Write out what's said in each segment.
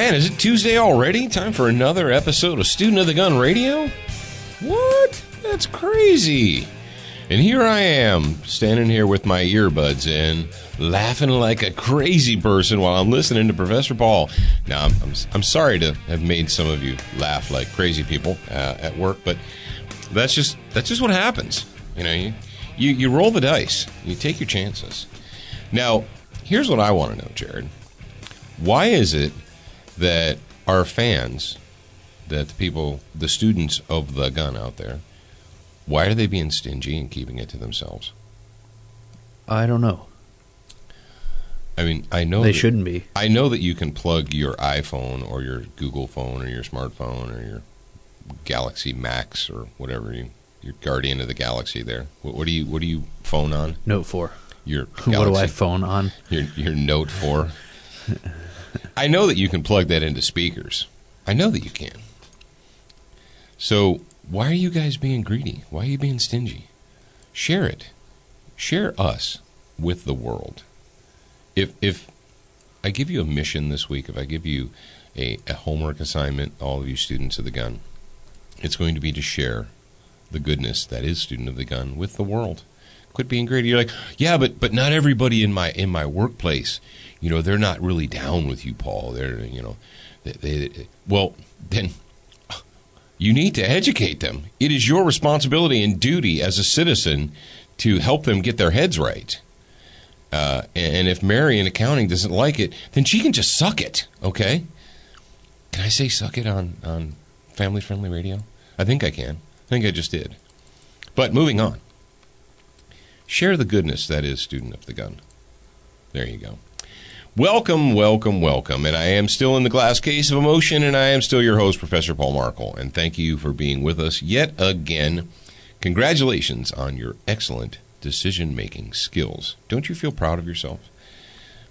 Man, is it Tuesday already? Time for another episode of Student of the Gun Radio? What? That's crazy. And here I am, standing here with my earbuds in, laughing like a crazy person while I'm listening to Professor Paul. Now, I'm sorry to have made some of you laugh like crazy people at work, but that's just what happens. You know, you roll the dice. You take your chances. Now, here's what I want to know, Jared. Why is it that our fans, that the students of the gun out there, why are they being stingy and keeping it to themselves? I don't know. I mean, I know they shouldn't be. I know that you can plug your iPhone or your Google phone or your smartphone or your Galaxy Max or whatever your Guardian of the Galaxy there. What do you phone on? Note 4. Your Galaxy. What do I phone on? Your Note 4. I know that you can plug that into speakers. I know that you can. So why are you guys being greedy? Why are you being stingy? Share it. Share us with the world. If I give you a mission this week, if I give you a homework assignment, all of you students of the gun, it's going to be to share the goodness that is Student of the Gun with the world. Quit being greedy. You're like, yeah, but not everybody in my workplace, you know, they're not really down with you, Paul. They're, you know, well, then you need to educate them. It is your responsibility and duty as a citizen to help them get their heads right. And if Mary in accounting doesn't like it, then she can just suck it, okay? Can I say suck it on family-friendly radio? I think I can. I think I just did. But moving on. Share the goodness that is Student of the Gun. There you go. Welcome, welcome, welcome. And I am still in the glass case of emotion, and I am still your host, Professor Paul Markle. And thank you for being with us yet again. Congratulations on your excellent decision-making skills. Don't you feel proud of yourself?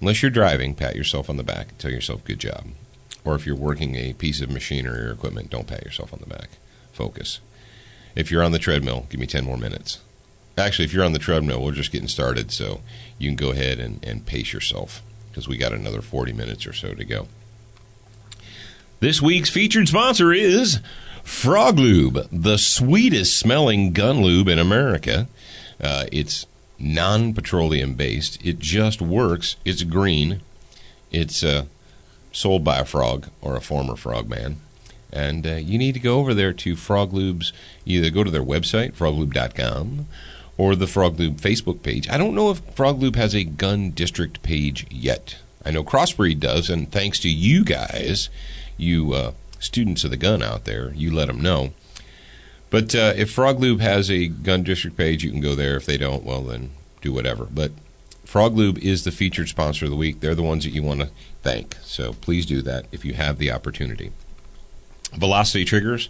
Unless you're driving, pat yourself on the back and tell yourself good job. Or if you're working a piece of machinery or equipment, don't pat yourself on the back. Focus. If you're on the treadmill, give me 10 more minutes. Actually, if you're on the treadmill, we're just getting started, so you can go ahead and pace yourself, because we got another 40 minutes or so to go. This week's featured sponsor is Frog Lube, the sweetest smelling gun lube in America. It's non-petroleum based. It just works. It's green. It's sold by a frog or a former frog man. And you need to go over there to Frog Lube's, either go to their website, froglube.com, or the Frog Lube Facebook page. I don't know if Frog Lube has a gun district page yet. I know Crossbreed does, and thanks to you guys, you students of the gun out there, you let them know. But if Frog Lube has a gun district page, you can go there. If they don't, well, then do whatever. But Frog Lube is the featured sponsor of the week. They're the ones that you want to thank. So please do that if you have the opportunity. Velocity triggers,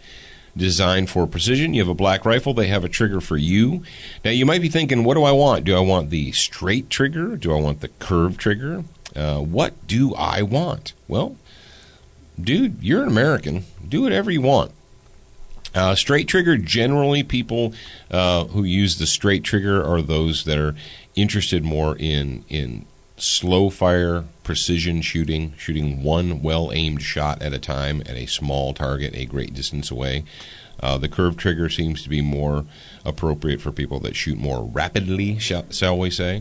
designed for precision. You have a black rifle, they have a trigger for you. Now, you might be thinking, what do I want? Do I want the straight trigger? Do I want the curved trigger? What do I want? Well, dude, you're an American. Do whatever you want. Straight trigger, generally people who use the straight trigger are those that are interested more in slow fire, precision shooting one well-aimed shot at a time at a small target a great distance away. The curved trigger seems to be more appropriate for people that shoot more rapidly, shall we say.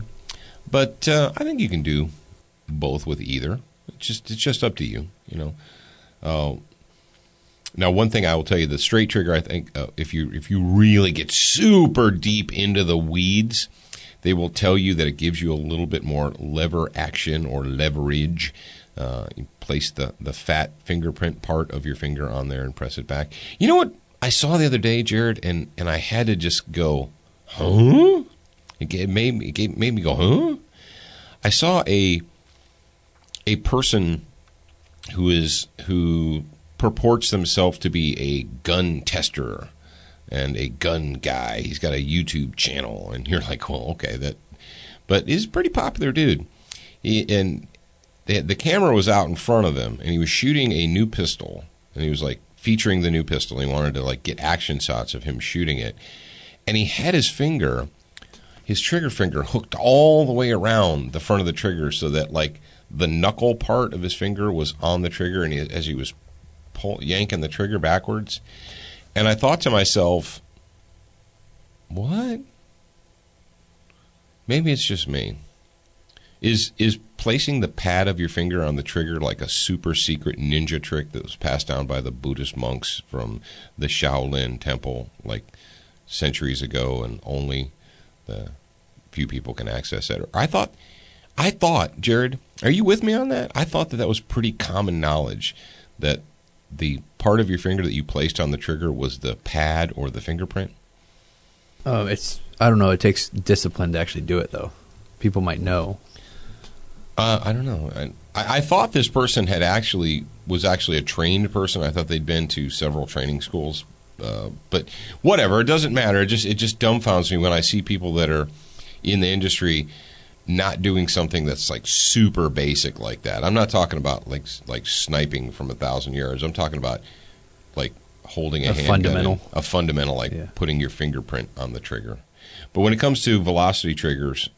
But I think you can do both with either. It's just up to you, you know. Now, one thing I will tell you, the straight trigger, I think, if you really get super deep into the weeds, they will tell you that it gives you a little bit more lever action or leverage. You place the fat fingerprint part of your finger on there and press it back. You know what I saw the other day, Jared, and I had to just go, huh? It made me go, huh? I saw a person who purports themselves to be a gun tester and a gun guy. He's got a YouTube channel, and you're like, well, okay, but he's a pretty popular dude. And the camera was out in front of him, and he was shooting a new pistol, and he was like featuring the new pistol. He wanted to like get action shots of him shooting it, and he had his trigger finger hooked all the way around the front of the trigger, so that like the knuckle part of his finger was on the trigger, and as he was yanking the trigger backwards. And I thought to myself, what? Maybe it's just me. Is placing the pad of your finger on the trigger like a super secret ninja trick that was passed down by the Buddhist monks from the Shaolin temple like centuries ago, and only the few people can access it? I thought, Jared, are you with me on that? I thought that was pretty common knowledge, that the part of your finger that you placed on the trigger was the pad or the fingerprint. I don't know. It takes discipline to actually do it, though. People might know. I don't know. I thought this person was actually a trained person. I thought they'd been to several training schools. But whatever, it doesn't matter. It just dumbfounds me when I see people that are in the industry not doing something that's like super basic like that. I'm not talking about like sniping from 1,000 yards. I'm talking about like holding a handgun, a fundamental, like putting your fingerprint on the trigger. But when it comes to velocity triggers,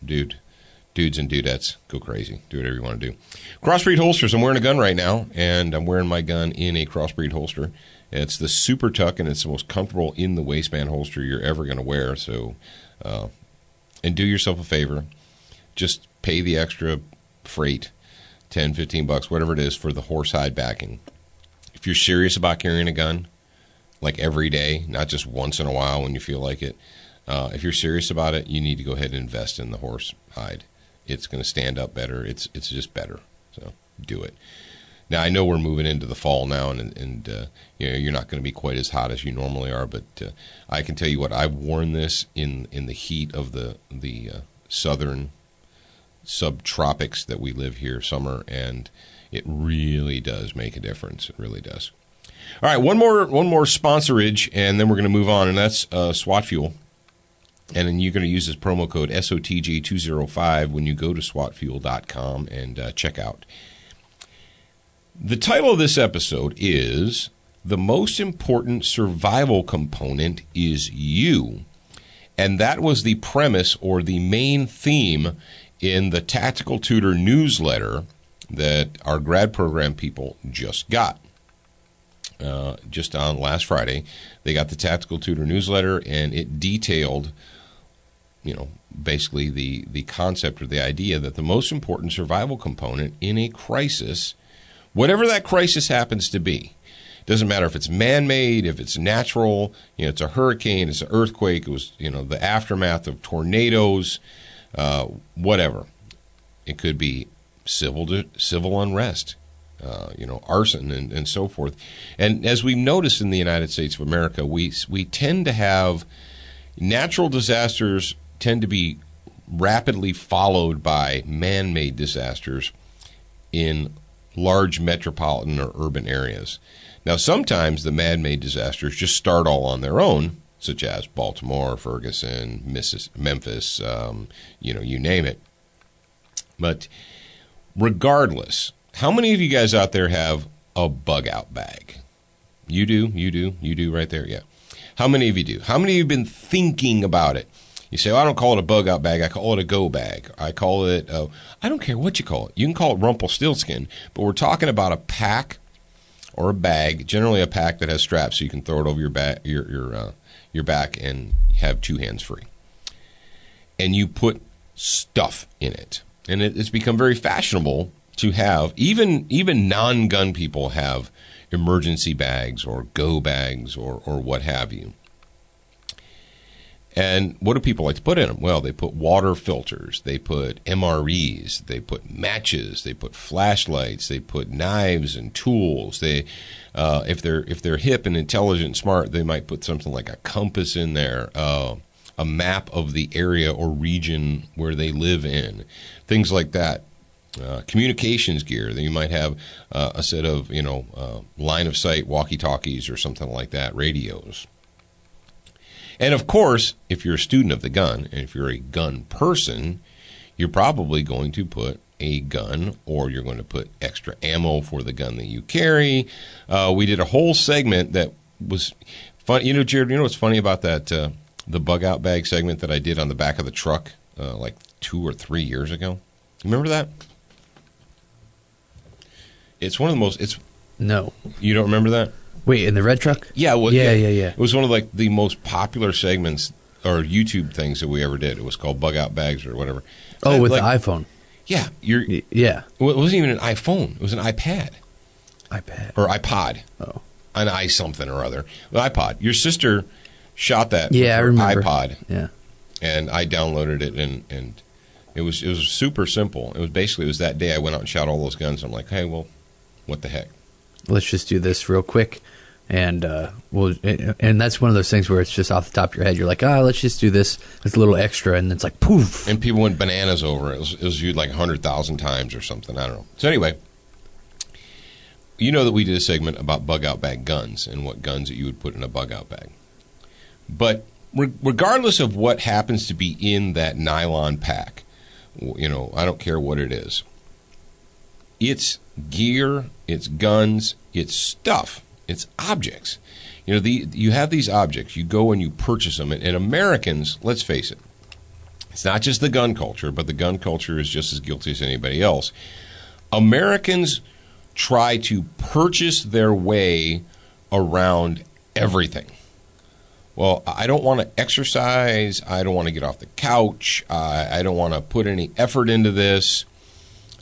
dudes and dudettes, go crazy. Do whatever you want to do. Crossbreed holsters. I'm wearing a gun right now, and I'm wearing my gun in a Crossbreed holster. It's the Super Tuck, and it's the most comfortable in the waistband holster you're ever going to wear. So, and do yourself a favor. Just pay the extra freight, $10, $15, whatever it is, for the horsehide backing. If you're serious about carrying a gun, like every day, not just once in a while when you feel like it, if you're serious about it, you need to go ahead and invest in the horsehide. It's going to stand up better. It's just better. So do it. Now, I know we're moving into the fall now, and you're not going to be quite as hot as you normally are, but I can tell you what, I've worn this in the heat of the southern subtropics that we live here, summer, and it really does make a difference. It really does. All right, one more sponsorage, and then we're going to move on, and that's SWAT Fuel. And then you're going to use this promo code SOTG205 when you go to SWATfuel.com and check out. The title of this episode is The Most Important Survival Component is You. And that was the premise or the main theme in the Tactical Tutor newsletter that our grad program people just got. Just on last Friday, they got the Tactical Tutor newsletter, and it detailed, basically the concept or the idea that the most important survival component in a crisis, whatever that crisis happens to be, doesn't matter if it's man-made, if it's natural, it's a hurricane, it's an earthquake, it was, the aftermath of tornadoes, whatever. It could be civil unrest, arson and so forth. And as we've noticed in the United States of America, we tend to have natural disasters tend to be rapidly followed by man-made disasters in large metropolitan or urban areas. Now, sometimes the man-made disasters just start all on their own, such as Baltimore, Ferguson, Memphis, you name it. But regardless, how many of you guys out there have a bug-out bag? You do right there, yeah. How many of you do? How many of you have been thinking about it? You say, I don't call it a bug-out bag, I call it a go bag. I call it, I don't care what you call it. You can call it Rumpelstiltskin, but we're talking about a pack or a bag, generally a pack that has straps so you can throw it over your back and have two hands free. And you put stuff in it. And it's become very fashionable to have, even non-gun people have emergency bags or go bags or what have you. And what do people like to put in them? Well, they put water filters, they put MREs, they put matches, they put flashlights, they put knives and tools. They, if they're hip and intelligent and smart, they might put something like a compass in there, a map of the area or region where they live in, things like that. Communications gear. Then you might have a set of line of sight walkie-talkies or something like that, radios. And of course, if you're a student of the gun, and if you're a gun person, you're probably going to put a gun, or you're going to put extra ammo for the gun that you carry. We did a whole segment that was fun. Jared, what's funny about that, the bug-out bag segment that I did on the back of the truck like 2 or 3 years ago? Remember that? It's one of the most. It's No. You don't remember that? Wait, in the red truck? Yeah, well, Yeah. It was one of like the most popular segments or YouTube things that we ever did. It was called Bug Out Bags or whatever. Oh, with like, the iPhone. Yeah, Yeah. Well, it wasn't even an iPhone. It was an iPad or iPod. Oh. An i something or other. The iPod. Your sister shot that. Yeah, I with her remember. iPod. Yeah. And I downloaded it, and it was super simple. It was that day I went out and shot all those guns. I'm like, hey, well, what the heck? Let's just do this real quick, and and that's one of those things where it's just off the top of your head. You're like, let's just do this. It's a little extra, and it's like poof. And people went bananas over it. It was viewed like 100,000 times or something. I don't know. So anyway, you know that we did a segment about bug out bag guns and what guns that you would put in a bug out bag. But regardless of what happens to be in that nylon pack, I don't care what it is. It's gear, it's guns, it's stuff, it's objects. You have these objects. You go and you purchase them. And Americans, let's face it, it's not just the gun culture, but the gun culture is just as guilty as anybody else. Americans try to purchase their way around everything. Well, I don't want to exercise. I don't want to get off the couch. I don't want to put any effort into this.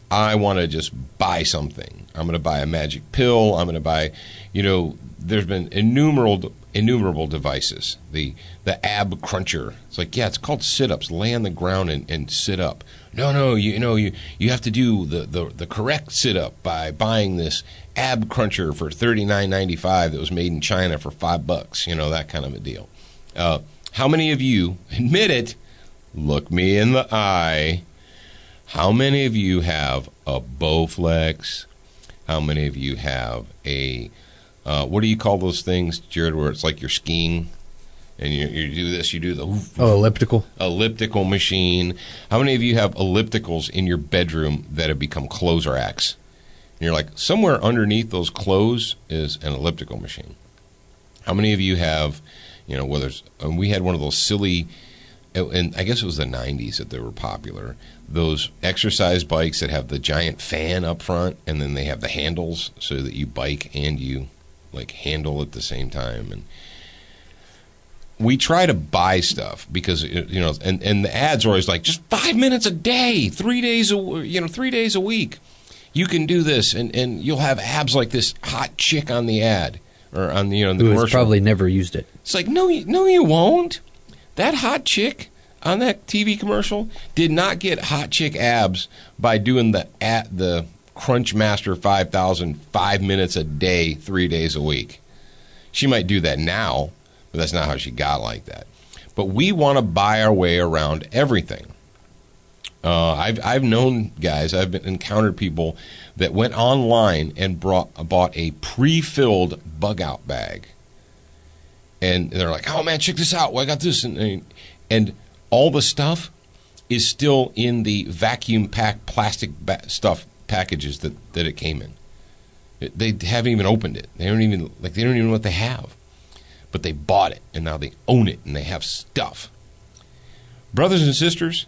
I want to just buy something. I'm going to buy a magic pill. I'm going to buy, there's been innumerable devices. The ab cruncher. It's like, yeah, it's called sit-ups. Lay on the ground and sit up. No, you have to do the correct sit-up by buying this ab cruncher for $39.95 that was made in China for $5, that kind of a deal. How many of you, admit it, look me in the eye, how many of you have a Bowflex? How many of you have a, what do you call those things, Jared, where it's like you're skiing and you do this, you do the... elliptical machine. How many of you have ellipticals in your bedroom that have become clothes racks? And you're like, somewhere underneath those clothes is an elliptical machine. How many of you have, we had one of those silly, and I guess it was the 90s that they were popular, those exercise bikes that have the giant fan up front, and then they have the handles so that you bike and you handle at the same time. And we try to buy stuff because and the ads are always like, just 5 minutes a day, 3 days a week, you can do this, and you'll have abs like this hot chick on the ad or on the the commercial. Who's probably never used it. It's like, no, you won't. That hot chick on that TV commercial did not get hot chick abs by doing the Crunchmaster 5000 5 minutes a day, 3 days a week. She might do that now, but that's not how she got like that. But we want to buy our way around everything. I've known guys, encountered people that went online and bought a pre-filled bug out bag. And they're like, oh man, check this out. Well, I got this. And all the stuff is still in the vacuum packed plastic stuff packages that it came in. They haven't even opened it. They don't even know what they have. But they bought it, and now they own it, and they have stuff. Brothers and sisters,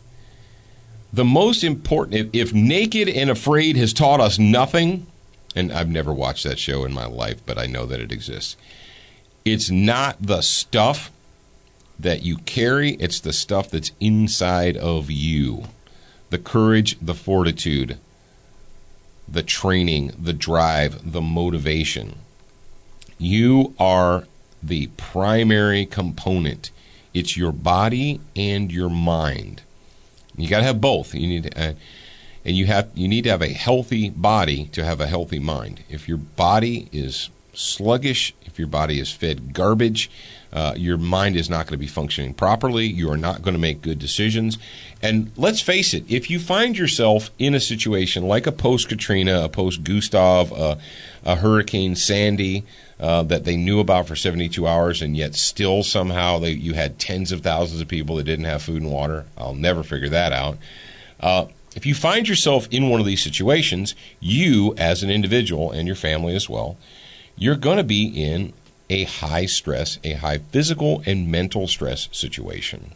the most important, if Naked and Afraid has taught us nothing, and I've never watched that show in my life, but I know that it exists, it's not the stuff that you carry, it's the stuff that's inside of you. The courage, the fortitude, the training, the drive, the motivation. You are the primary component. It's your body and your mind. You got to have both. You need to, you need to have a healthy body to have a healthy mind. If your body is sluggish, if your body is fed garbage, your mind is not going to be functioning properly. You are not going to make good decisions. And let's face it, if you find yourself in a situation like a post-Katrina, a post-Gustav, a Hurricane Sandy that they knew about for 72 hours, and yet still somehow you had tens of thousands of people that didn't have food and water, I'll never figure that out. If you find yourself in one of these situations, you as an individual and your family as well, you're going to be in a high stress, a high physical and mental stress situation.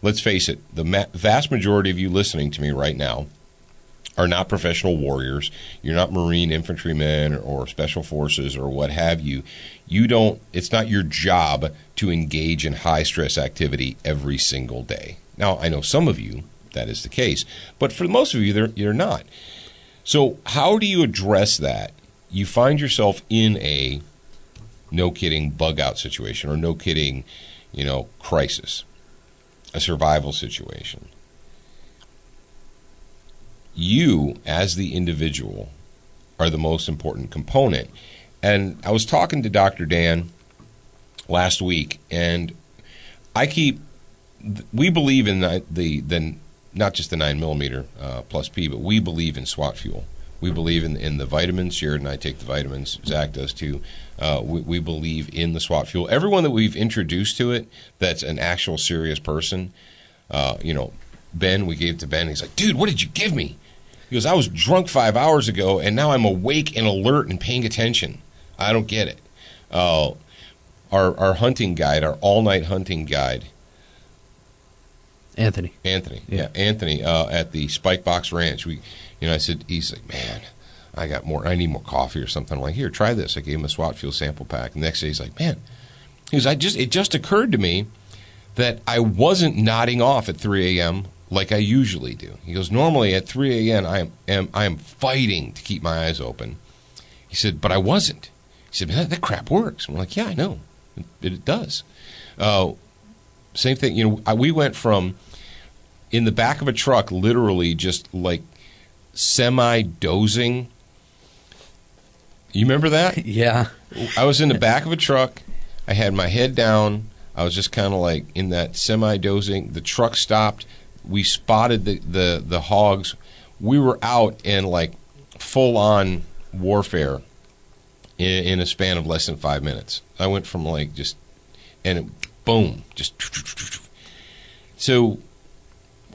Let's face it, the vast majority of you listening to me right now are not professional warriors. You're not Marine infantrymen or special forces or what have you. It's not your job to engage in high stress activity every single day. Now, I know some of you, that is the case, but for most of you, you're not. So how do you address that? You find yourself in a, no kidding, bug out situation, or no kidding, crisis, a survival situation. You, as the individual, are the most important component. And I was talking to Dr. Dan last week, and we believe in the not just the 9mm plus P, but we believe in SWAT fuel. We believe in the vitamins. Jared and I take the vitamins. Zach does too. We believe in the SWAT fuel. Everyone that we've introduced to it that's an actual serious person, Ben, we gave it to Ben. He's like, dude, what did you give me? He goes, I was drunk 5 hours ago, and now I'm awake and alert and paying attention. I don't get it. Our hunting guide, our all-night hunting guide, Anthony, yeah, Anthony at the Spike Box Ranch. I said, he's like, man, I need more coffee or something. I'm like, here, try this. I gave him a SWAT fuel sample pack. And the next day, he's like, man, it just occurred to me that I wasn't nodding off at 3 a.m. like I usually do. He goes, normally at 3 a.m. I am fighting to keep my eyes open. He said, but I wasn't. He said, man, that crap works. I'm like, yeah, I know. It does. Same thing. We went from in the back of a truck, literally just like semi-dozing. You remember that? Yeah. I was in the back of a truck. I had my head down. I was just kind of like in that semi-dozing. The truck stopped. We spotted the hogs. We were out in like full-on warfare in a span of less than 5 minutes. I went from like just, and it, boom, just. So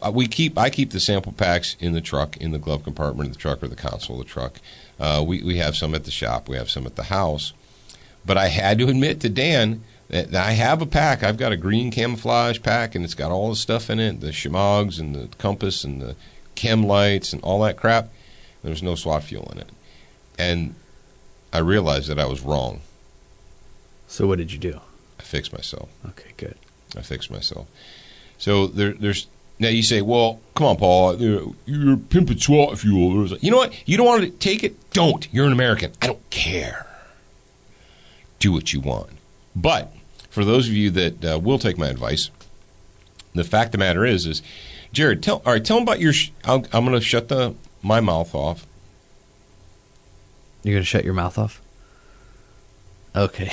I keep the sample packs in the truck, in the glove compartment of the truck or the console of the truck. We have some at the shop. We have some at the house. But I had to admit to Dan that I have a pack. I've got a green camouflage pack, and it's got all the stuff in it, the Shimogs and the compass and the chem lights and all that crap. There's no SWAT fuel in it. And I realized that I was wrong. So what did you do? I fixed myself. Okay, good. I fixed myself. So there's now you say, well, come on, Paul, you're pimping SWAT fuel. You know what? You don't want to take it? Don't. You're an American. I don't care. Do what you want. But for those of you that will take my advice, the fact of the matter is Jared, tell them about your. I'm going to shut my mouth off. You're going to shut your mouth off? Okay,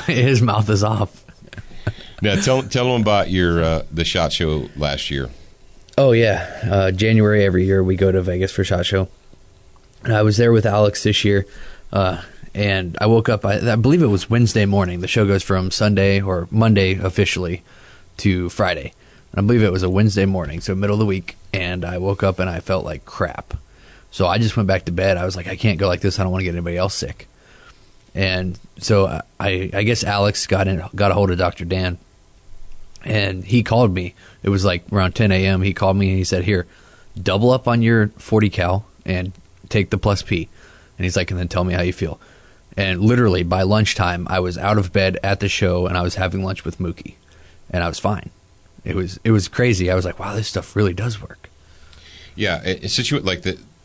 his mouth is off. Now tell them about your the SHOT Show last year. Oh yeah, January every year we go to Vegas for SHOT Show. And I was there with Alex this year, and I woke up. I believe it was Wednesday morning. The show goes from Sunday or Monday officially to Friday, and I believe it was a Wednesday morning, so middle of the week. And I woke up and I felt like crap, so I just went back to bed. I was like, I can't go like this. I don't want to get anybody else sick. And so I guess Alex got a hold of Dr. Dan, and he called me. It was like around 10 a.m. He called me and he said, here, double up on your 40 cal and take the plus P. And he's like, and then tell me how you feel. And literally by lunchtime, I was out of bed at the show and I was having lunch with Mookie, and I was fine. It was crazy. I was like, wow, this stuff really does work. Yeah, it's like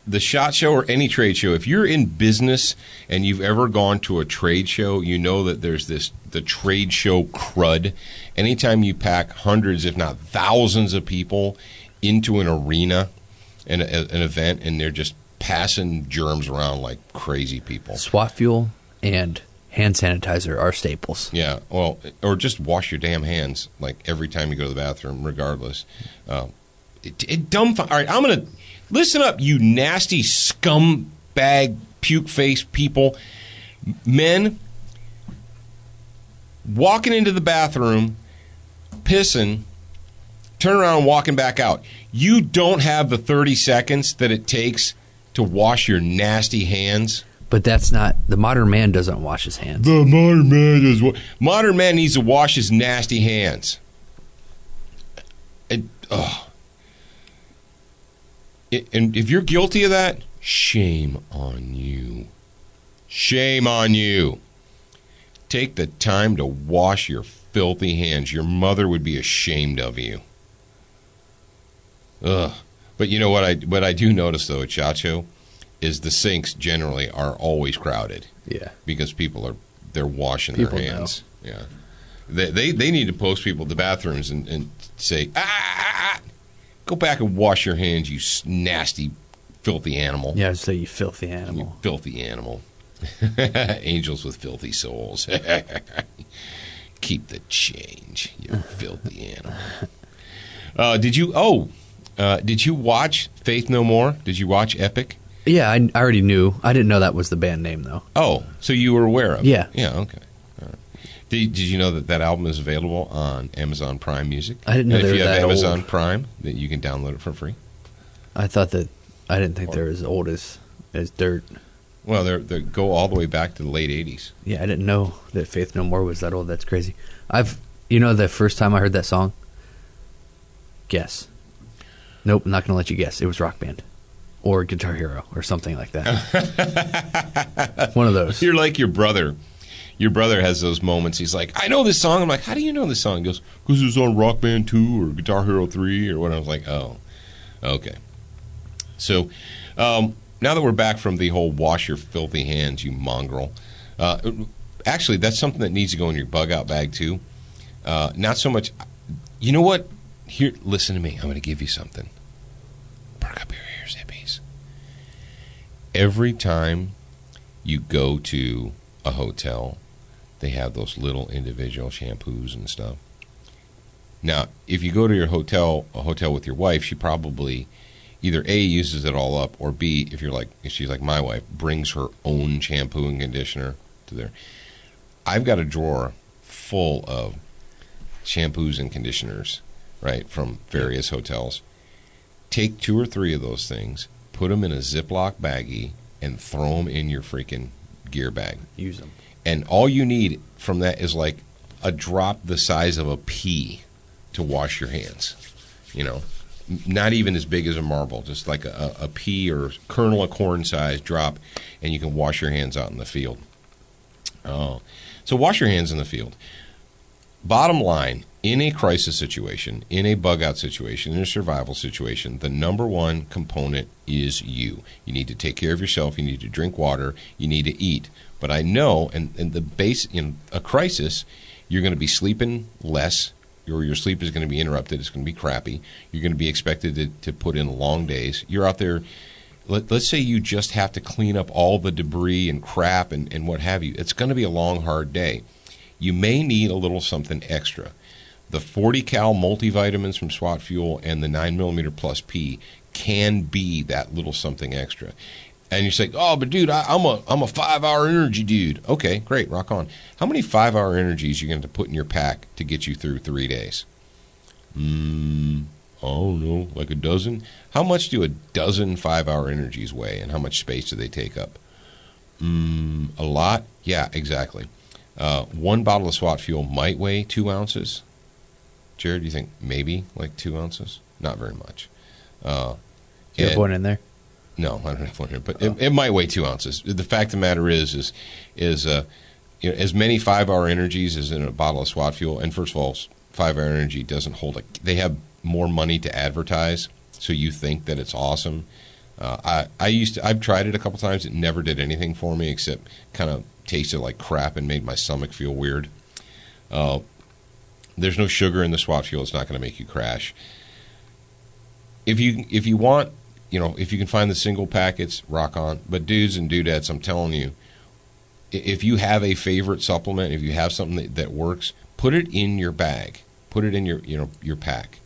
the SHOT Show or any trade show. If you're in business and you've ever gone to a trade show, you know that there's the trade show crud. Anytime you pack hundreds, if not thousands of people into an arena, an event, and they're just passing germs around like crazy people. SWAT fuel and hand sanitizer are staples. Yeah, well, or just wash your damn hands like every time you go to the bathroom, regardless. All right, I'm going to listen up, you nasty scumbag, puke-faced people. Men walking into the bathroom, pissing, turn around and walking back out. You don't have the 30 seconds that it takes to wash your nasty hands. But that's not, the modern man doesn't wash his hands. The modern man needs to wash his nasty hands. And if you're guilty of that, shame on you. Shame on you. Take the time to wash your filthy hands. Your mother would be ashamed of you. Ugh. But you know what I do notice, though, at SHOT Show is the sinks generally are always crowded. Yeah. Because they're washing their hands. Know. Yeah. They need to post people at the bathrooms and say, go back and wash your hands, you nasty, filthy animal. Yeah, so you filthy animal. You filthy animal. Angels with filthy souls. Keep the change, you filthy animal. Did you watch Faith No More? Did you watch Epic? Yeah, I already knew. I didn't know that was the band name, though. Oh, so you were aware of it? Yeah. Yeah, okay. All right. Did you know that album is available on Amazon Prime Music? I didn't know and they were if you have that Amazon old. Prime, that you can download it for free. I didn't think they're as old as dirt. Well, they go all the way back to the late 80s. Yeah, I didn't know that Faith No More was that old. That's crazy. The first time I heard that song, guess. Nope, I'm not going to let you guess. It was Rock Band or Guitar Hero or something like that. One of those. You're like your brother. Your brother has those moments. He's like, I know this song. I'm like, how do you know this song? He goes, because it's on Rock Band 2 or Guitar Hero 3 or what. I was like, oh, okay. So now that we're back from the whole wash your filthy hands, you mongrel. Actually, that's something that needs to go in your bug out bag too. Not so much. You know what? Here, listen to me. I'm going to give you something. Perk up your ears, hippies. Every time you go to a hotel, they have those little individual shampoos and stuff. Now, if you go to a hotel with your wife, she probably either A, uses it all up, or B, if she's like my wife, brings her own shampoo and conditioner to there. I've got a drawer full of shampoos and conditioners, right, from various hotels. Take 2 or 3 of those things, put them in a Ziploc baggie, and throw them in your freaking gear bag. Use them. And all you need from that is like a drop the size of a pea to wash your hands. You know, not even as big as a marble, just like a pea or kernel of corn size drop, and you can wash your hands out in the field. So wash your hands in the field. Bottom line, in a crisis situation, in a bug-out situation, in a survival situation, the number one component is you. You need to take care of yourself. You need to drink water. You need to eat. But I know, and the base in a crisis, you're going to be sleeping less, or your sleep is going to be interrupted. It's going to be crappy. You're going to be expected to put in long days. You're out there. Let's say you just have to clean up all the debris and crap and what have you. It's going to be a long, hard day. You may need a little something extra. The 40 cal multivitamins from SWAT Fuel and the 9mm Plus P can be that little something extra. And you say, oh, but dude, I'm a 5-hour energy dude. Okay, great, rock on. How many 5-hour energies are you going to put in your pack to get you through 3 days? I don't know, like a dozen? How much do a dozen 5-hour energies weigh, and how much space do they take up? A lot? Yeah, exactly. 1 bottle of SWAT Fuel might weigh 2 ounces. Jared, do you think maybe like 2 ounces? Not very much. Do you have one in there? No, I don't have one here, but it might weigh 2 ounces. The fact of the matter is as many 5-hour energies as in a bottle of SWAT Fuel. And first of all, 5-hour energy doesn't hold they have more money to advertise, so you think that it's awesome. I've tried it a couple times. It never did anything for me except kind of tasted like crap and made my stomach feel weird. There's no sugar in the SWAT Fuel. It's not going to make you crash. If you want, if you can find the single packets, rock on. But dudes and dudettes, I'm telling you, if you have a favorite supplement, if you have something that works, put it in your bag. Put it in your pack.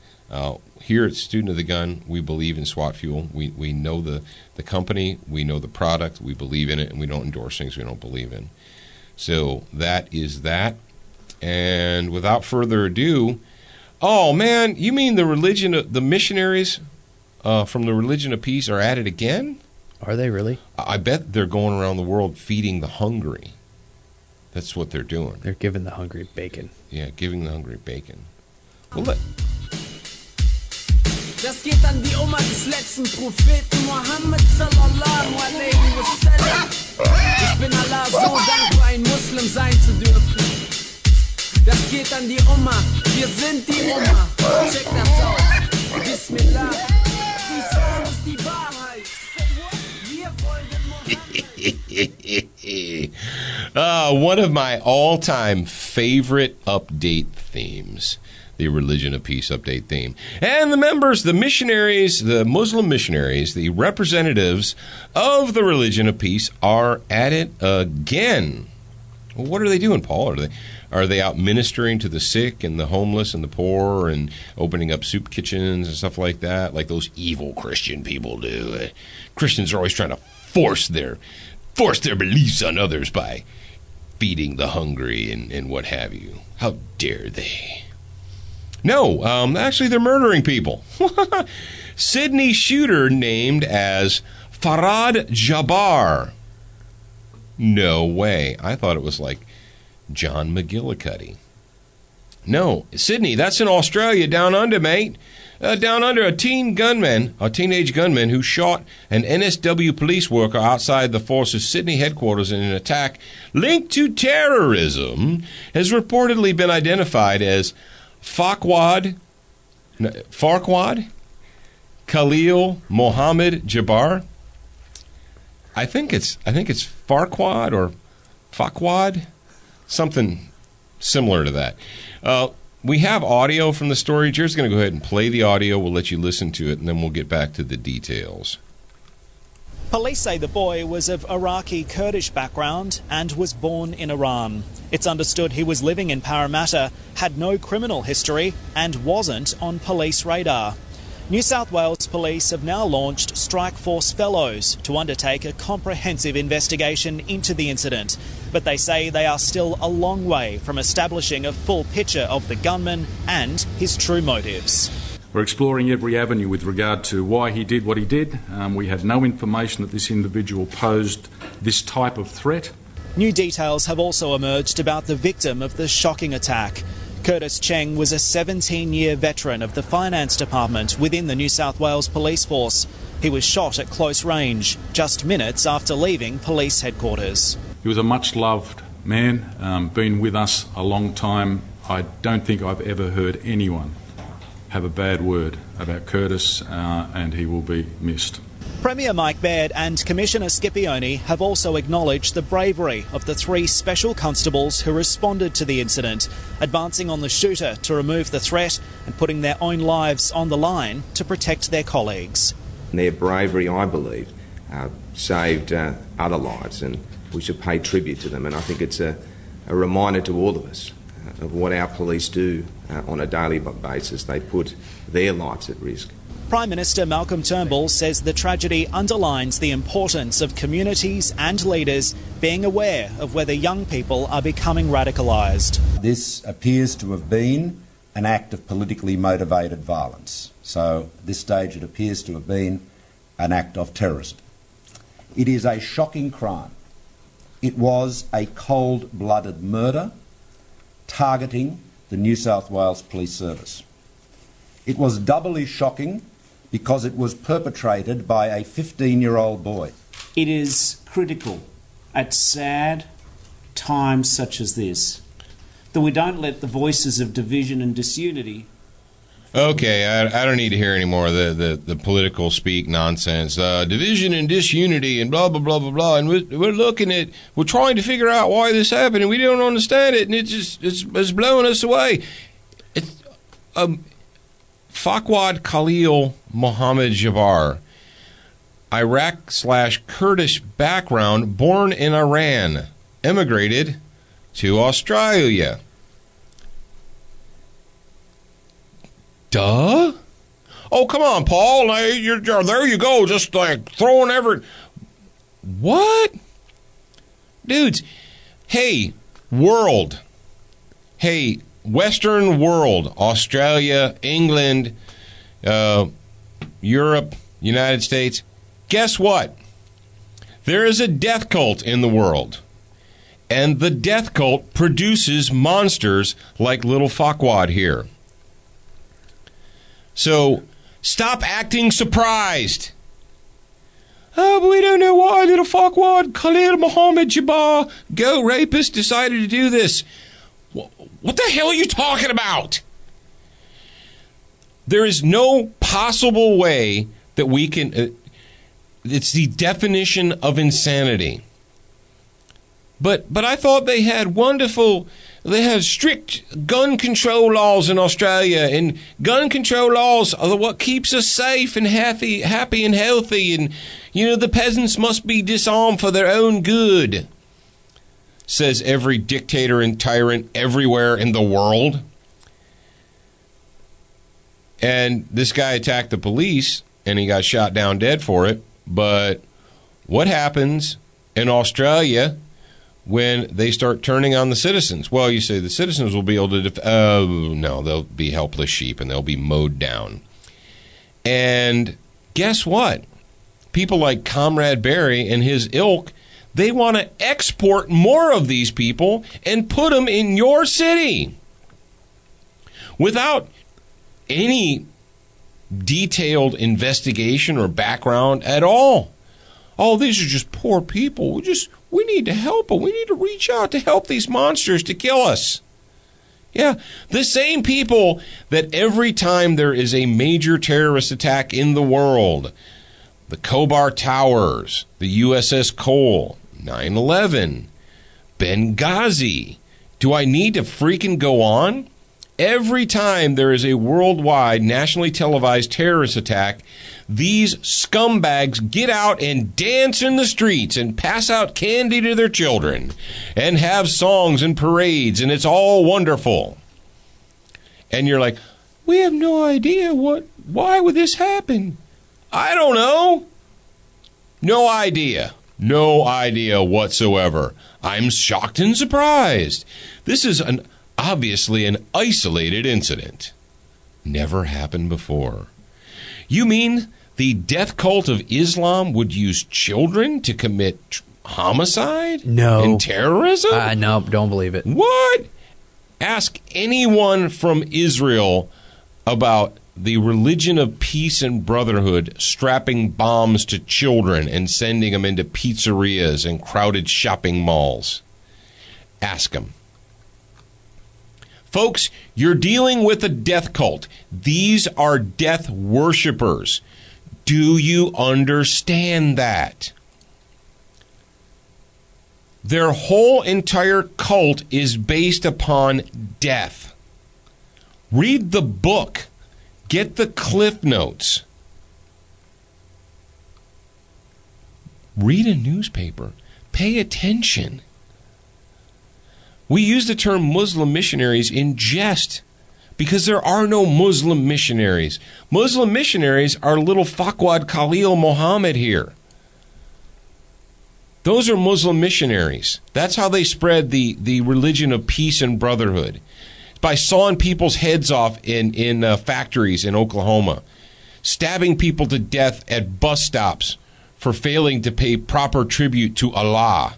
Here at Student of the Gun, we believe in SWAT Fuel. We know the company, we know the product, we believe in it, and we don't endorse things we don't believe in. So that is that. And without further ado, oh man, you mean the missionaries from the Religion of Peace are at it again? Are they really? I bet they're going around the world feeding the hungry. That's what they're doing. They're giving the hungry bacon. Yeah, giving the hungry bacon. Well, Das geht an die Oma des letzten Propheten Mohammed sallallahu alaihi wasallam. Ich bin Allah so dankbar, ein Muslim sein zu dürfen. Das geht an die Oma, wir sind die Oma. Check das aus. Bismillah. Die Song ist die Wahrheit. Wir folgen One of my all-time favorite update themes. The Religion of Peace update theme. And the members, the missionaries, the Muslim missionaries, the representatives of the Religion of Peace are at it again. Well, what are they doing, Paul? Are they out ministering to the sick and the homeless and the poor and opening up soup kitchens and stuff like that, like those evil Christian people do? Christians are always trying to force their beliefs on others by feeding the hungry and what have you. How dare they? No, actually, they're murdering people. Sydney shooter named as Farhad Jabbar. No way. I thought it was like John McGillicuddy. No, Sydney, that's in Australia, down under, mate. Down under, a teenage gunman who shot an NSW police worker outside the force's Sydney headquarters in an attack linked to terrorism has reportedly been identified as Farquad Khalil Mohammed Jabbar. I think it's Farquad or Farquad, something similar to that. We have audio from the story. Jared's going to go ahead and play the audio. We'll let you listen to it, and then we'll get back to the details. Police say the boy was of Iraqi Kurdish background and was born in Iran. It's understood he was living in Parramatta, had no criminal history and wasn't on police radar. New South Wales Police have now launched Strike Force Fellows to undertake a comprehensive investigation into the incident. But they say they are still a long way from establishing a full picture of the gunman and his true motives. We're exploring every avenue with regard to why he did what he did. We had no information that this individual posed this type of threat. New details have also emerged about the victim of the shocking attack. Curtis Cheng was a 17-year veteran of the Finance Department within the New South Wales Police Force. He was shot at close range just minutes after leaving police headquarters. He was a much-loved man, been with us a long time. I don't think I've ever heard anyone have a bad word about Curtis, and he will be missed. Premier Mike Baird and Commissioner Scipione have also acknowledged the bravery of the 3 special constables who responded to the incident, advancing on the shooter to remove the threat and putting their own lives on the line to protect their colleagues. Their bravery, I believe, saved other lives, and we should pay tribute to them. And I think it's a reminder to all of us of what our police do on a daily basis. They put their lives at risk. Prime Minister Malcolm Turnbull says the tragedy underlines the importance of communities and leaders being aware of whether young people are becoming radicalised. This appears to have been an act of politically motivated violence. So at this stage it appears to have been an act of terrorism. It is a shocking crime. It was a cold-blooded murder targeting the New South Wales Police Service. It was doubly shocking because it was perpetrated by a 15-year-old boy. It is critical at sad times such as this that we don't let the voices of division and disunity. Okay, I don't need to hear any more of the political speak nonsense. Division and disunity and blah, blah, blah, blah, blah. And we're trying to figure out why this happened, and we don't understand it, and it's blowing us away. It's Farquad Khalil Mohammed Jabbar, Iraq/Kurdish background, born in Iran, emigrated to Australia. Duh? Oh, come on, Paul. You're there you go, just like throwing What? Dudes, hey, world. Hey, Western world, Australia, England, Europe, United States. Guess what? There is a death cult in the world. And the death cult produces monsters like little Farquad here. So Stop acting surprised. Oh, but we don't know why little fuckwad Khalil Muhammad Jabbar, goat rapist, decided to do this. What the hell are you talking about? There is no possible way that we can... it's the definition of insanity. But I thought they had strict gun control laws in Australia, and gun control laws are what keeps us safe and happy and healthy, and, the peasants must be disarmed for their own good, says every dictator and tyrant everywhere in the world. And this guy attacked the police, and he got shot down dead for it. But what happens in Australia when they start turning on the citizens? Well, you say the citizens will be able to... no, they'll be helpless sheep, and they'll be mowed down. And guess what? People like Comrade Barry and his ilk, they want to export more of these people and put them in your city without any detailed investigation or background at all. Oh, these are just poor people. We need to help them. We need to reach out to help these monsters to kill us. Yeah, the same people that every time there is a major terrorist attack in the world, the Khobar Towers, the USS Cole, 9/11, Benghazi. Do I need to freaking go on? Every time there is a worldwide, nationally televised terrorist attack, these scumbags get out and dance in the streets and pass out candy to their children and have songs and parades, and it's all wonderful. And you're like, we have no idea why would this happen? I don't know. No idea. No idea whatsoever. I'm shocked and surprised. This is obviously an isolated incident. Never happened before. You mean the death cult of Islam would use children to commit homicide? No. And terrorism? No, don't believe it. What? Ask anyone from Israel about the religion of peace and brotherhood strapping bombs to children and sending them into pizzerias and crowded shopping malls. Ask them. Folks, you're dealing with a death cult. These are death worshipers. Do you understand that? Their whole entire cult is based upon death. Read the book. Get the Cliff Notes. Read a newspaper. Pay attention. We use the term Muslim missionaries in jest because there are no Muslim missionaries. Muslim missionaries are little Fakwad Khalil Muhammad here. Those are Muslim missionaries. That's how they spread the religion of peace and brotherhood. By sawing people's heads off in factories in Oklahoma, stabbing people to death at bus stops for failing to pay proper tribute to Allah.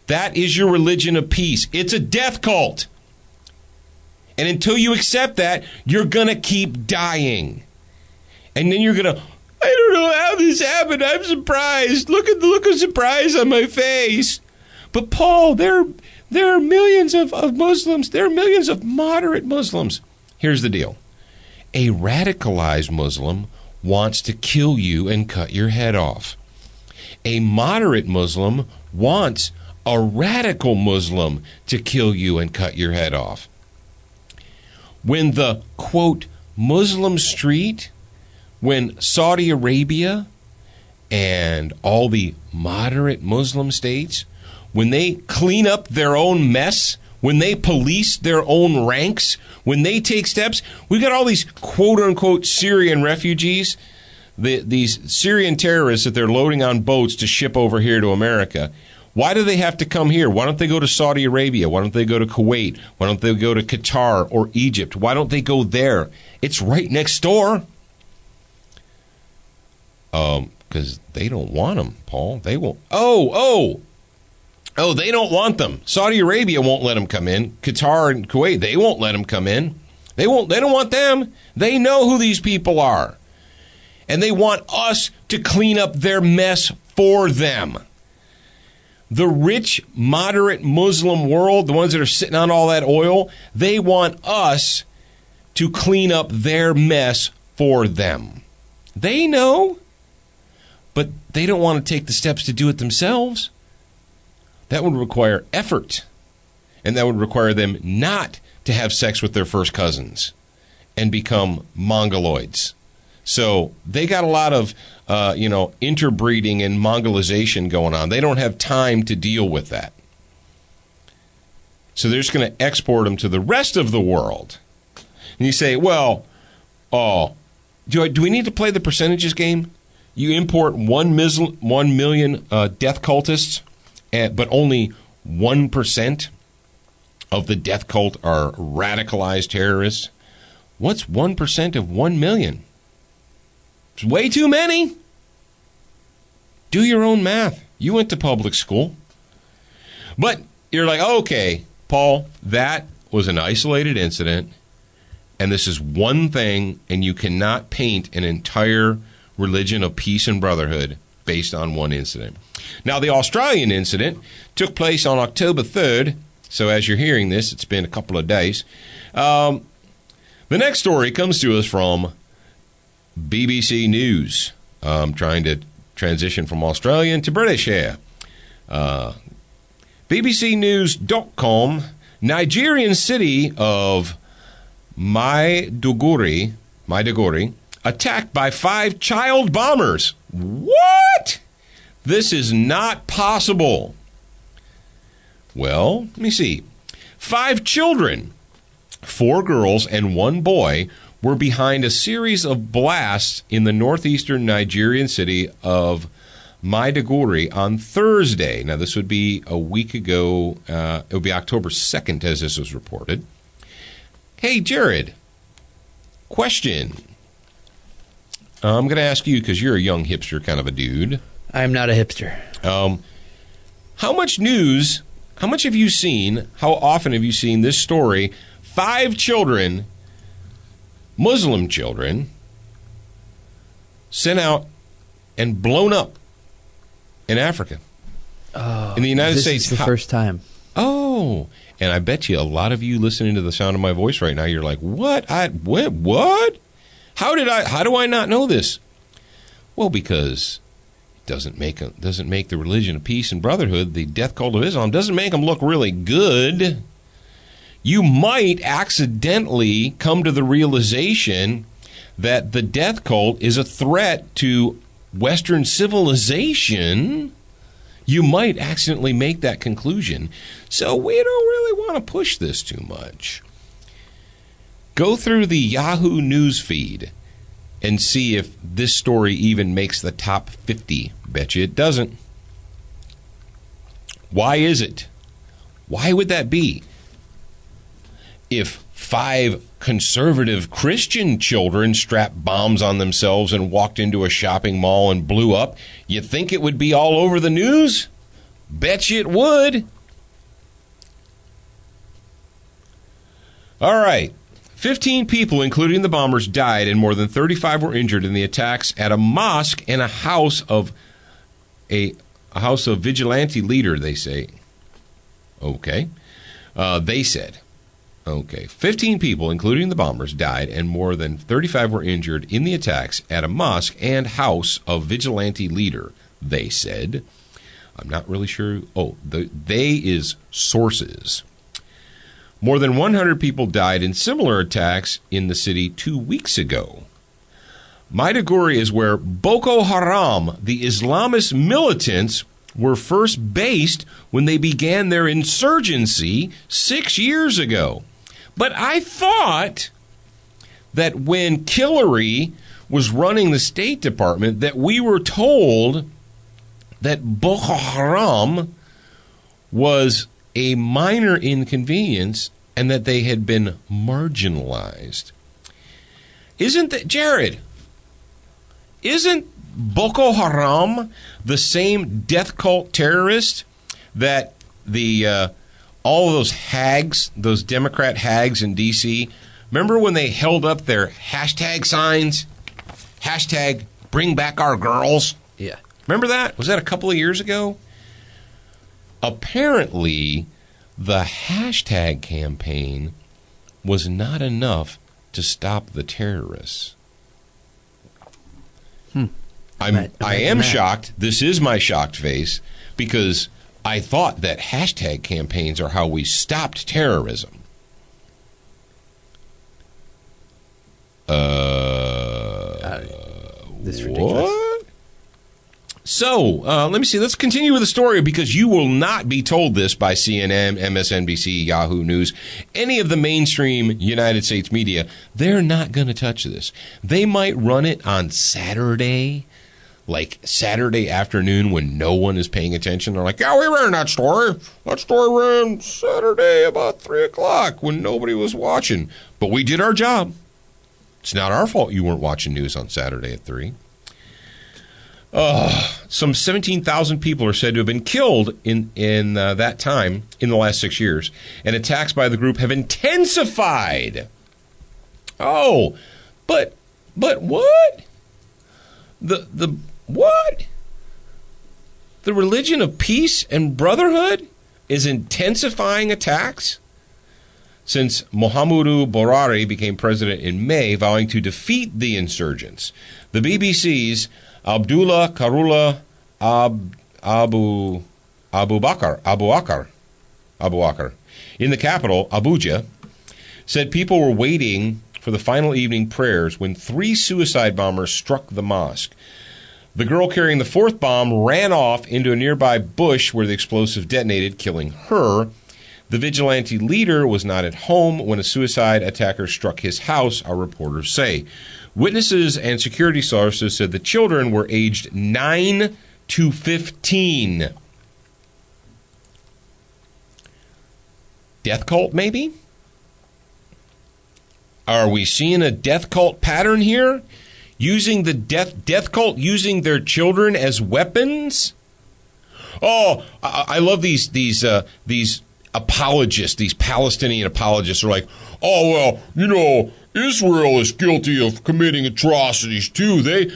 That is your religion of peace. It's a death cult. And until you accept that, you're going to keep dying. And then you're going to, I don't know how this happened. I'm surprised. Look at the look of surprise on my face. But Paul, there are millions of Muslims. There are millions of moderate Muslims. Here's the deal. A radicalized Muslim wants to kill you and cut your head off. A moderate Muslim wants a radical Muslim to kill you and cut your head off. When the, quote, Muslim street, when Saudi Arabia and all the moderate Muslim states, when they clean up their own mess, when they police their own ranks, when they take steps, we've got all these quote-unquote Syrian refugees, these Syrian terrorists that they're loading on boats to ship over here to America. Why do they have to come here? Why don't they go to Saudi Arabia? Why don't they go to Kuwait? Why don't they go to Qatar or Egypt? Why don't they go there? It's right next door. Because they don't want them, Paul. They won't. Oh, they don't want them. Saudi Arabia won't let them come in. Qatar and Kuwait, they won't let them come in. They don't want them. They know who these people are. And they want us to clean up their mess for them. The rich, moderate Muslim world, the ones that are sitting on all that oil, they want us to clean up their mess for them. They know, but they don't want to take the steps to do it themselves. That would require effort, and that would require them not to have sex with their first cousins and become mongoloids. So they got a lot of, interbreeding and mongolization going on. They don't have time to deal with that. So they're just going to export them to the rest of the world. And you say, well, do we need to play the percentages game? You import 1 million death cultists, but only 1% of the death cult are radicalized terrorists. What's 1% of 1 million? It's way too many. Do your own math. You went to public school. But you're like, okay, Paul, that was an isolated incident, and this is one thing, and you cannot paint an entire religion of peace and brotherhood based on one incident. Now, the Australian incident took place on October 3rd, so as you're hearing this, it's been a couple of days. The next story comes to us from BBC News. I'm trying to transition from Australian to British here. BBCnews.com, Nigerian city of Maiduguri, attacked by 5 child bombers. What? This is not possible. Well, let me see. 5 children, 4 girls and 1 boy, were behind a series of blasts in the northeastern Nigerian city of Maiduguri on Thursday. Now, this would be a week ago. It would be October 2nd, as this was reported. Hey, Jared, question. I'm going to ask you, because you're a young hipster kind of a dude. I'm not a hipster. How much news, how much have you seen, how often have you seen this story? 5 children, Muslim children, sent out and blown up in Africa. In the United States. This is the first time. Oh, and I bet you a lot of you listening to the sound of my voice right now, you're like, what? What? How do I not know this? Well, because it doesn't make the religion of peace and brotherhood, the death cult of Islam, doesn't make them look really good. You might accidentally come to the realization that the death cult is a threat to Western civilization. You might accidentally make that conclusion. So we don't really want to push this too much. Go through the Yahoo News feed and see if this story even makes the top 50. Bet you it doesn't. Why is it? Why would that be? If 5 conservative Christian children strapped bombs on themselves and walked into a shopping mall and blew up, you think it would be all over the news? Bet you it would. All right. 15 people, including the bombers, died and more than 35 were injured in the attacks at a mosque and a house of vigilante leader, they say. Okay. They said. Okay. 15 people, including the bombers, died and more than 35 were injured in the attacks at a mosque and house of vigilante leader, they said. I'm not really sure. They is sources. More than 100 people died in similar attacks in the city 2 weeks ago. Maiduguri is where Boko Haram, the Islamist militants, were first based when they began their insurgency 6 years ago. But I thought that when Hillary was running the State Department that we were told that Boko Haram was a minor inconvenience and that they had been marginalized. Isn't that, Jared, isn't Boko Haram the same death cult terrorist that all of those hags, those Democrat hags in D.C., remember when they held up their hashtag signs? Hashtag Bring back our girls. Yeah. Remember that? Was that a couple of years ago? Apparently, the hashtag campaign was not enough to stop the terrorists. I am shocked. This is my shocked face because I thought that hashtag campaigns are how we stopped terrorism. This is ridiculous. What? So, let me see. Let's continue with the story because you will not be told this by CNN, MSNBC, Yahoo News, any of the mainstream United States media. They're not going to touch this. They might run it on Saturday, like Saturday afternoon when no one is paying attention. They're like, yeah, we ran that story. That story ran Saturday about 3 o'clock when nobody was watching. But we did our job. It's not our fault you weren't watching news on Saturday at 3. Some 17,000 people are said to have been killed in that time in the last 6 years, and attacks by the group have intensified. Oh, but what? The what? The religion of peace and brotherhood is intensifying attacks? Since Muhammadu Buhari became president in May, vowing to defeat the insurgents. The BBC's Abdullah Karula Abu Bakr in the capital, Abuja, said people were waiting for the final evening prayers when 3 suicide bombers struck the mosque. The girl carrying the 4th bomb ran off into a nearby bush where the explosive detonated, killing her. The vigilante leader was not at home when a suicide attacker struck his house, our reporters say. Witnesses and security sources said the children were aged 9 to 15. Death cult, maybe? Are we seeing a death cult pattern here? Using the death cult using their children as weapons? Oh, I love these apologists, these Palestinian apologists are like, oh, well, you know, Israel is guilty of committing atrocities too.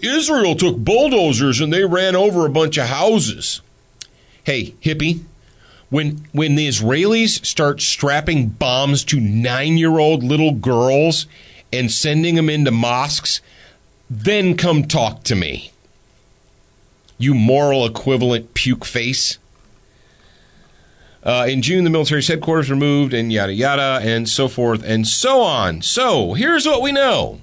Israel took bulldozers and they ran over a bunch of houses. Hey, hippie, when the Israelis start strapping bombs to 9-year-old little girls and sending them into mosques, then come talk to me. You moral equivalent puke face. In June, the military's headquarters were moved and yada yada and so forth and so on. So here's what we know.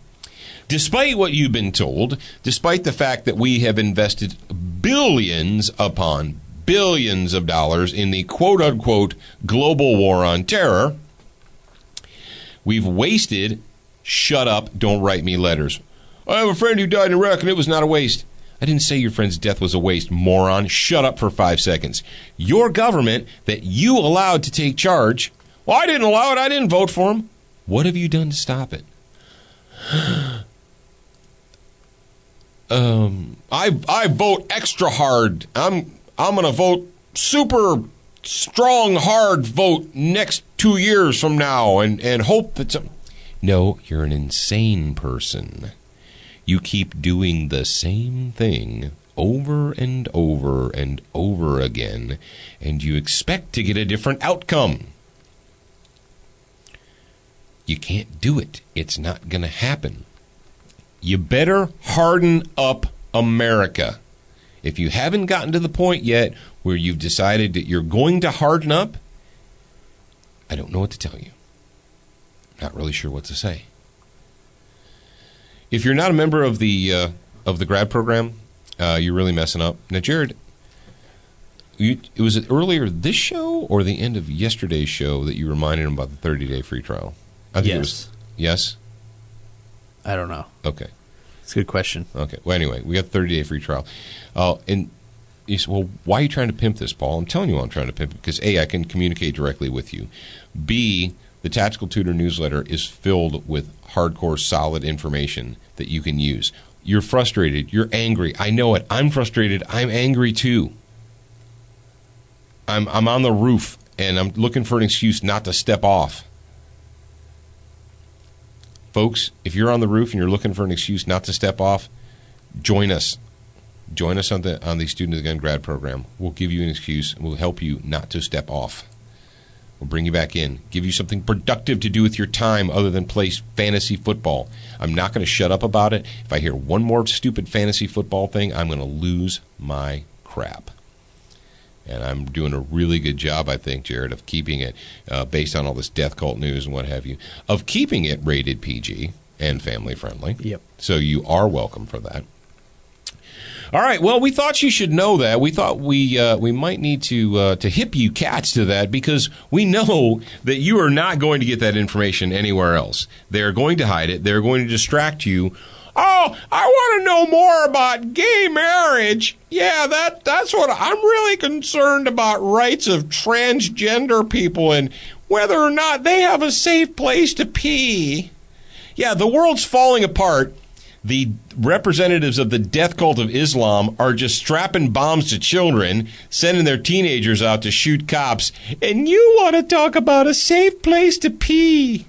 Despite what you've been told, despite the fact that we have invested billions upon billions of dollars in the quote-unquote global war on terror, we've wasted, shut up, don't write me letters. I have a friend who died in Iraq and it was not a waste. I didn't say your friend's death was a waste, moron. Shut up for 5 seconds. Your government that you allowed to take charge, well, I didn't allow it. I didn't vote for him. What have you done to stop it? I vote extra hard. I'm going to vote super strong, hard vote next 2 years from now and hope that some... No, you're an insane person. You keep doing the same thing over and over and over again, and you expect to get a different outcome. You can't do it. It's not going to happen. You better harden up America. If you haven't gotten to the point yet where you've decided that you're going to harden up, I don't know what to tell you. Not really sure what to say. If you're not a member of the grad program, you're really messing up. Now, Jared, was it earlier this show or the end of yesterday's show that you reminded him about the 30-day free trial? I think it was. Yes? I don't know. Okay. It's a good question. Okay. Well, anyway, we got the 30-day free trial. And you said, well, why are you trying to pimp this, Paul? I'm telling you why I'm trying to pimp it, because A, I can communicate directly with you. B, the Tactical Tutor newsletter is filled with hardcore, solid information that you can use. You're frustrated. You're angry. I know it. I'm frustrated. I'm angry, too. I'm on the roof, and I'm looking for an excuse not to step off. Folks, if you're on the roof and you're looking for an excuse not to step off, join us. Join us on the Student of the Gun grad program. We'll give you an excuse, and we'll help you not to step off. We'll bring you back in, give you something productive to do with your time other than play fantasy football. I'm not going to shut up about it. If I hear one more stupid fantasy football thing, I'm going to lose my crap. And I'm doing a really good job, I think, Jared, of keeping it, based on all this death cult news and what have you, of keeping it rated PG and family friendly. Yep. So you are welcome for that. All right. Well, we thought you should know that. We thought we might need to hip you cats to that, because we know that you are not going to get that information anywhere else. They're going to hide it. They're going to distract you. Oh, I want to know more about gay marriage. Yeah, that's what I'm really concerned about, rights of transgender people and whether or not they have a safe place to pee. Yeah, the world's falling apart. The representatives of the death cult of Islam are just strapping bombs to children, sending their teenagers out to shoot cops, and you want to talk about a safe place to pee.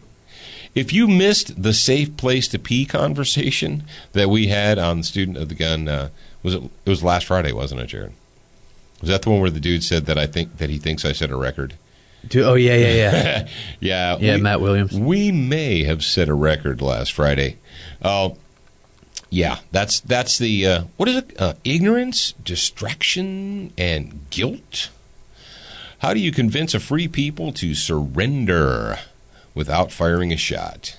If you missed the safe place to pee conversation that we had on Student of the Gun, it was last Friday, wasn't it, Jared? Was that the one where the dude said that he thinks I set a record? Oh, yeah. Yeah, Matt Williams. We may have set a record last Friday. Yeah, that's the, what is it? Ignorance, distraction, and guilt? How do you convince a free people to surrender without firing a shot?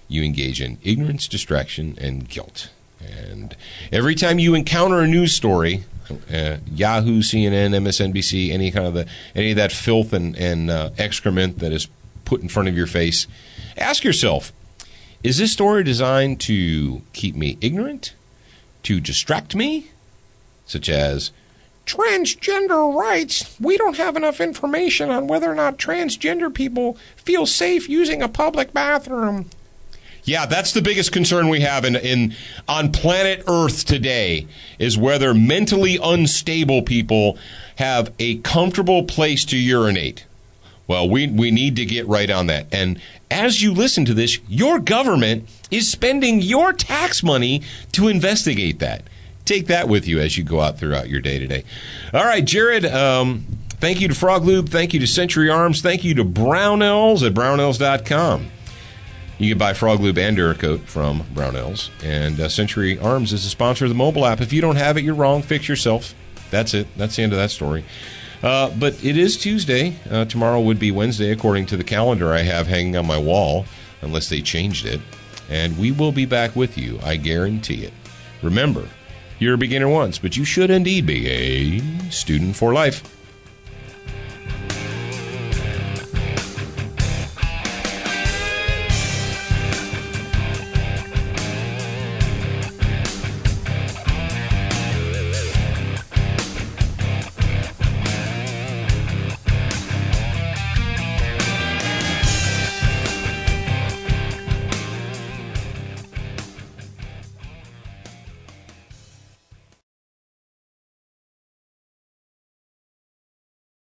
You engage in ignorance, distraction, and guilt. And every time you encounter a news story, Yahoo, CNN, MSNBC, any of that filth and excrement that is put in front of your face, ask yourself, is this story designed to keep me ignorant, to distract me, such as transgender rights? We don't have enough information on whether or not transgender people feel safe using a public bathroom. Yeah, that's the biggest concern we have on planet Earth today, is whether mentally unstable people have a comfortable place to urinate. Well, we need to get right on that. And as you listen to this, your government is spending your tax money to investigate that. Take that with you as you go out throughout your day today. All right, Jared, thank you to Frog Lube. Thank you to Century Arms. Thank you to Brownells at brownells.com. You can buy Frog Lube and Duracoat from Brownells. And Century Arms is a sponsor of the mobile app. If you don't have it, you're wrong. Fix yourself. That's it. That's the end of that story. But it is Tuesday. Tomorrow would be Wednesday, according to the calendar I have hanging on my wall, unless they changed it. And we will be back with you. I guarantee it. Remember, you're a beginner once, but you should indeed be a student for life.